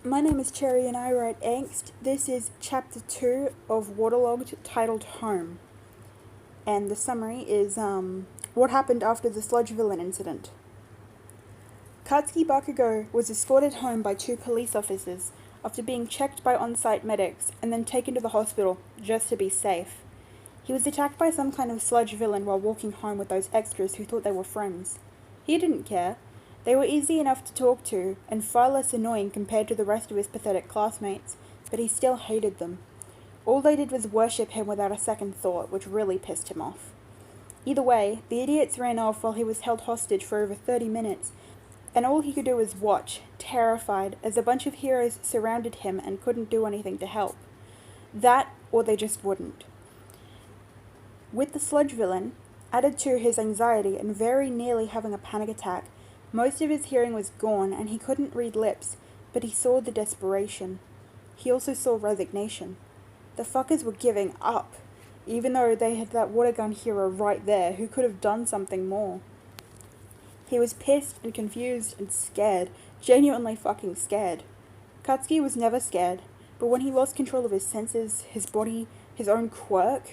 My name is Cherry and I write Angst. This is chapter 2 of Waterlogged titled Home. And the summary is what happened after the sludge villain incident. Katsuki Bakugo was escorted home by 2 police officers after being checked by on-site medics and then taken to the hospital just to be safe. He was attacked by some kind of sludge villain while walking home with those extras who thought they were friends. He didn't care. They were easy enough to talk to, and far less annoying compared to the rest of his pathetic classmates, but he still hated them. All they did was worship him without a second thought, which really pissed him off. Either way, the idiots ran off while he was held hostage for over 30 minutes, and all he could do was watch, terrified, as a bunch of heroes surrounded him and couldn't do anything to help. That, or they just wouldn't. With the sludge villain, added to his anxiety and very nearly having a panic attack, most of his hearing was gone and he couldn't read lips, but he saw the desperation. He also saw resignation. The fuckers were giving up, even though they had that water gun hero right there who could have done something more. He was pissed and confused and scared, genuinely fucking scared. Katsuki was never scared, but when he lost control of his senses, his body, his own quirk,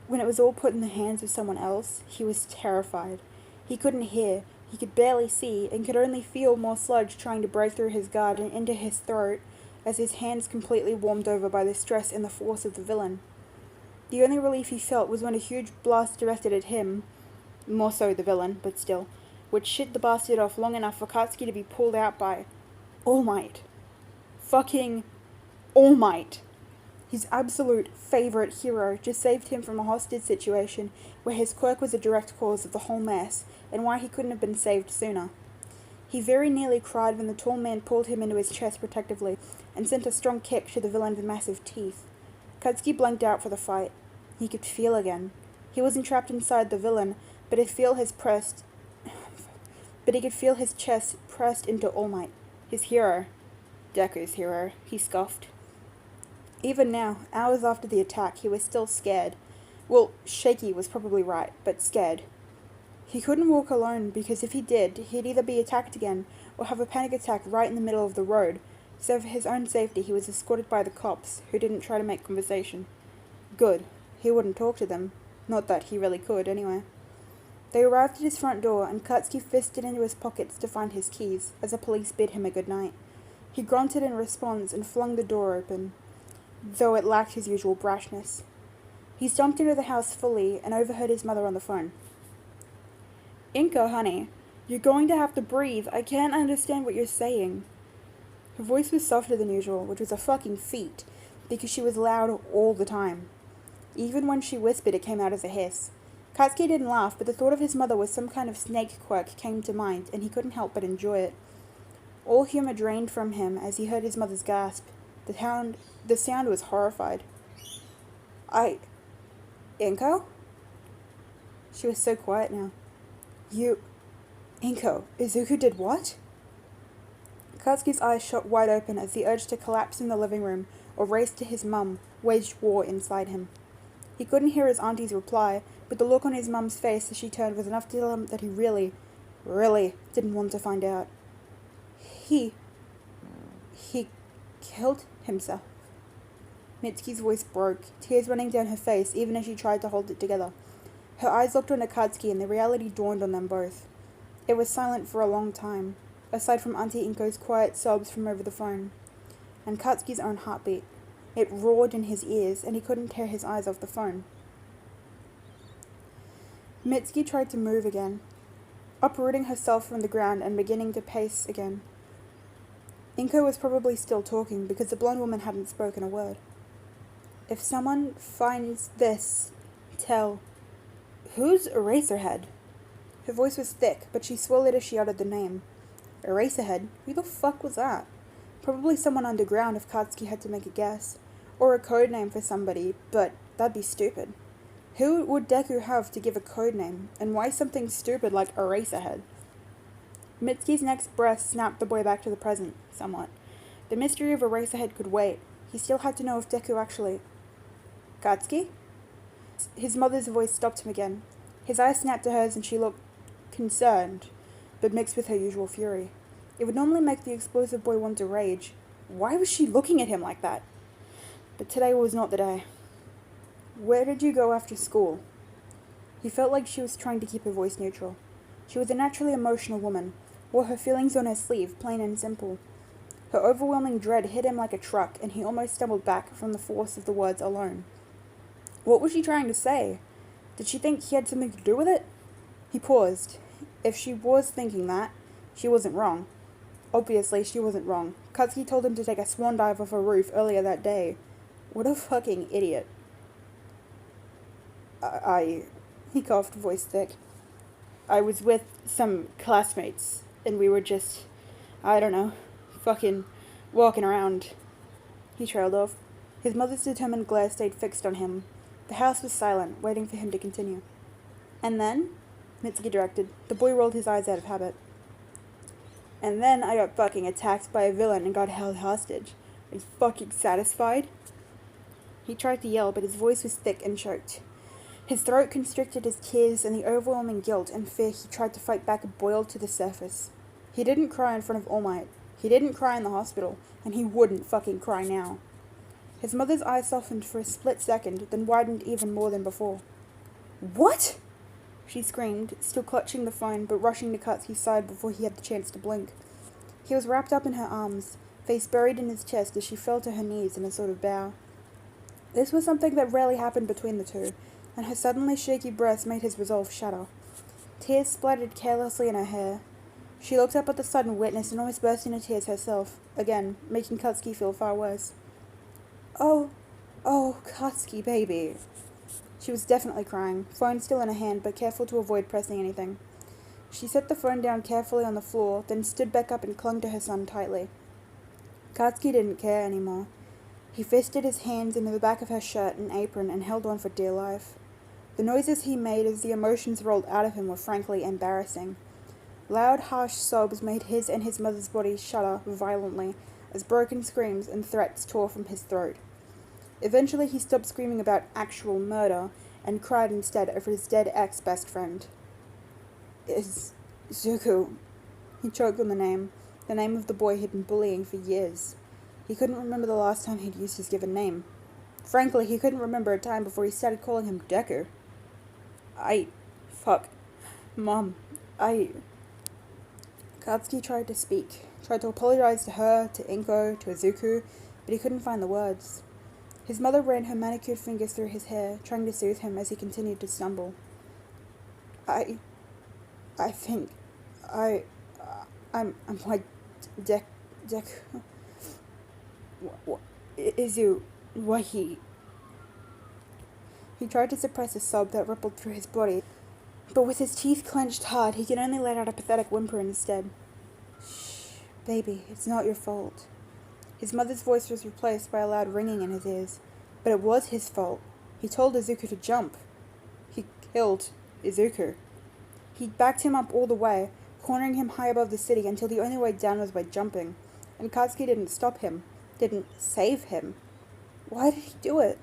when it was all put in the hands of someone else, he was terrified. He couldn't hear, he could barely see, and could only feel more sludge trying to break through his guard and into his throat as his hands completely warmed over by the stress and the force of the villain. The only relief he felt was when a huge blast directed at him, more so the villain, but still, would shit the bastard off long enough for Katsuki to be pulled out by All Might. Fucking All Might. His absolute favourite hero just saved him from a hostage situation where his quirk was a direct cause of the whole mess, and why he couldn't have been saved sooner. He very nearly cried when the tall man pulled him into his chest protectively and sent a strong kick to the villain's massive teeth. Katsuki blanked out for the fight. He could feel again. He wasn't trapped inside the villain, but he could feel his chest pressed into All Might, his hero. Deku's hero, he scoffed. Even now, hours after the attack, he was still scared. Well, shaky was probably right, but scared. He couldn't walk alone because if he did, he'd either be attacked again or have a panic attack right in the middle of the road, so for his own safety he was escorted by the cops, who didn't try to make conversation. Good. He wouldn't talk to them. Not that he really could, anyway. They arrived at his front door, and Katsuki fisted into his pockets to find his keys, as the police bid him a good night. He grunted in response and flung the door open, though it lacked his usual brashness. He stomped into the house fully and overheard his mother on the phone. "Inko, honey, you're going to have to breathe. I can't understand what you're saying." Her voice was softer than usual, which was a fucking feat, because she was loud all the time. Even when she whispered, it came out as a hiss. Katsuki didn't laugh, but the thought of his mother with some kind of snake quirk came to mind, and he couldn't help but enjoy it. All humor drained from him as he heard his mother's gasp. The sound was horrified. Inko? She was so quiet now. Inko, Izuku did what?" Katsuki's eyes shot wide open as the urge to collapse in the living room or race to his mum waged war inside him. He couldn't hear his auntie's reply, but the look on his mum's face as she turned was enough to tell him that he really, really didn't want to find out. He killed himself. Mitsuki's voice broke, tears running down her face even as she tried to hold it together. Her eyes locked on Katsuki and the reality dawned on them both. It was silent for a long time, aside from Auntie Inko's quiet sobs from over the phone, and Katsuki's own heartbeat. It roared in his ears and he couldn't tear his eyes off the phone. Mitsuki tried to move again, uprooting herself from the ground and beginning to pace again. Inko was probably still talking because the blonde woman hadn't spoken a word. "If someone finds this, tell..." "Who's Eraserhead?" Her voice was thick, but she swallowed as she uttered the name. Eraserhead? Who the fuck was that? Probably someone underground if Katsuki had to make a guess. Or a code name for somebody, but that'd be stupid. Who would Deku have to give a code name, and why something stupid like Eraserhead? Mitsuki's next breath snapped the boy back to the present, somewhat. The mystery of Eraserhead could wait. He still had to know if Deku actually... "Katsuki?" His mother's voice stopped him again. His eyes snapped to hers and she looked concerned, but mixed with her usual fury. It would normally make the explosive boy want to rage, Why was she looking at him like that? But today was not the day. Where did you go after school? He felt like she was trying to keep her voice neutral. She was a naturally emotional woman, wore her feelings on her sleeve, plain and simple. Her overwhelming dread hit him like a truck, and he almost stumbled back from the force of the words alone. What was she trying to say? Did she think he had something to do with it? He paused. If she was thinking that, she wasn't wrong. Obviously, she wasn't wrong. Katsuki told him to take a swan dive off a roof earlier that day. What a fucking idiot. He coughed, voice thick. I was with some classmates, and we were just, I don't know, fucking walking around. He trailed off. His mother's determined glare stayed fixed on him. The house was silent, waiting for him to continue. And then, Mitsuki directed, the boy rolled his eyes out of habit. And then I got fucking attacked by a villain and got held hostage. Are you fucking satisfied? He tried to yell, but his voice was thick and choked. His throat constricted as tears and the overwhelming guilt and fear he tried to fight back boiled to the surface. He didn't cry in front of All Might. He didn't cry in the hospital, and he wouldn't fucking cry now. His mother's eyes softened for a split second, then widened even more than before. What? She screamed, still clutching the phone, but rushing to Katsuki's side before he had the chance to blink. He was wrapped up in her arms, face buried in his chest as she fell to her knees in a sort of bow. This was something that rarely happened between the two, and her suddenly shaky breath made his resolve shatter. Tears splattered carelessly in her hair. She looked up at the sudden witness and almost burst into tears herself, again, making Katsuki feel far worse. Oh, Katsuki, baby. She was definitely crying, phone still in her hand, but careful to avoid pressing anything. She set the phone down carefully on the floor, then stood back up and clung to her son tightly. Katsuki didn't care anymore. He fisted his hands into the back of her shirt and apron and held on for dear life. The noises he made as the emotions rolled out of him were frankly embarrassing. Loud, harsh sobs made his and his mother's bodies shudder violently as broken screams and threats tore from his throat. Eventually he stopped screaming about actual murder and cried instead over his dead ex-best friend. Izuku. He choked on the name of the boy he'd been bullying for years. He couldn't remember the last time he'd used his given name. Frankly, he couldn't remember a time before he started calling him Deku. Mom, Katsuki tried to speak, tried to apologize to her, to Inko, to Izuku, but he couldn't find the words. His mother ran her manicured fingers through his hair, trying to soothe him as he continued to stumble. I'm like Deku. He tried to suppress a sob that rippled through his body, but with his teeth clenched hard, he could only let out a pathetic whimper instead. Shh, baby, it's not your fault. His mother's voice was replaced by a loud ringing in his ears, but it was his fault. He told Izuku to jump. He killed Izuku. He backed him up all the way, cornering him high above the city until the only way down was by jumping, and Katsuki didn't stop him, didn't save him. Why did he do it?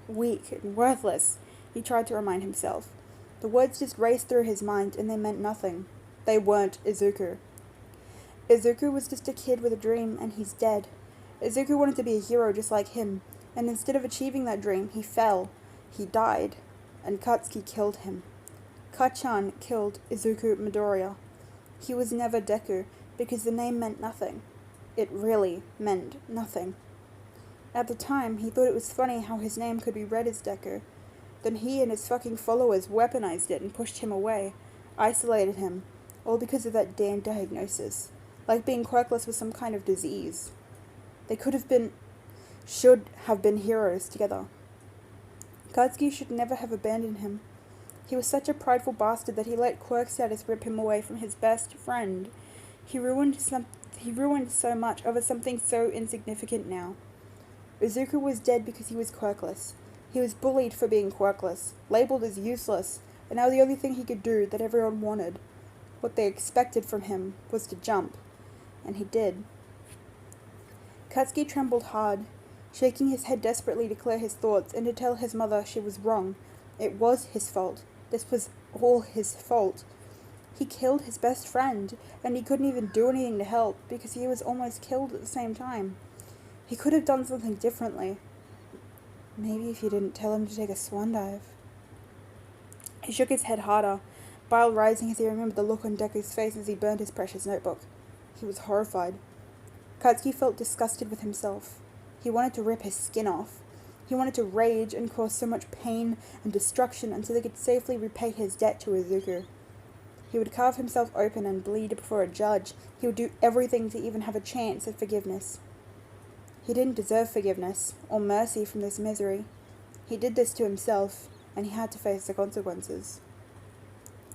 Weak and worthless, he tried to remind himself. The words just raced through his mind, and they meant nothing. They weren't Izuku. Izuku was just a kid with a dream, and he's dead. Izuku wanted to be a hero just like him, and instead of achieving that dream, he fell. He died, and Katsuki killed him. Kachan killed Izuku Midoriya. He was never Deku, because the name meant nothing. It really meant nothing. At the time, he thought it was funny how his name could be read as Deku. Then he and his fucking followers weaponized it and pushed him away, isolated him, all because of that damn diagnosis. Like being quirkless was some kind of disease. They should have been heroes together. Katsuki should never have abandoned him. He was such a prideful bastard that he let quirk status rip him away from his best friend. He ruined so much over something so insignificant now. Izuku was dead because he was quirkless. He was bullied for being quirkless, labeled as useless, and now the only thing he could do that everyone wanted, what they expected from him, was to jump. And he did. Katsuki trembled hard, shaking his head desperately to clear his thoughts and to tell his mother she was wrong. It was his fault. This was all his fault. He killed his best friend, and he couldn't even do anything to help because he was almost killed at the same time. He could have done something differently. Maybe if you didn't tell him to take a swan dive. He shook his head harder, bile rising as he remembered the look on Deku's face as he burned his precious notebook. He was horrified. Katsuki felt disgusted with himself. He wanted to rip his skin off. He wanted to rage and cause so much pain and destruction until he could safely repay his debt to Izuku. He would carve himself open and bleed before a judge. He would do everything to even have a chance at forgiveness. He didn't deserve forgiveness or mercy from this misery. He did this to himself, and he had to face the consequences.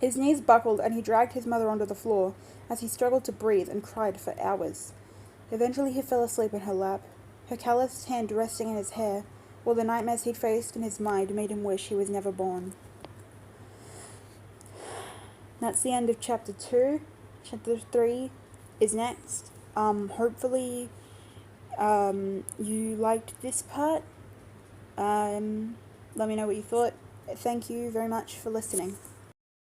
His knees buckled and he dragged his mother onto the floor as he struggled to breathe and cried for hours. Eventually he fell asleep in her lap, her calloused hand resting in his hair, while the nightmares he'd faced in his mind made him wish he was never born. That's the end of chapter 2. Chapter 3 is next. Hopefully you liked this part. Let me know what you thought. Thank you very much for listening.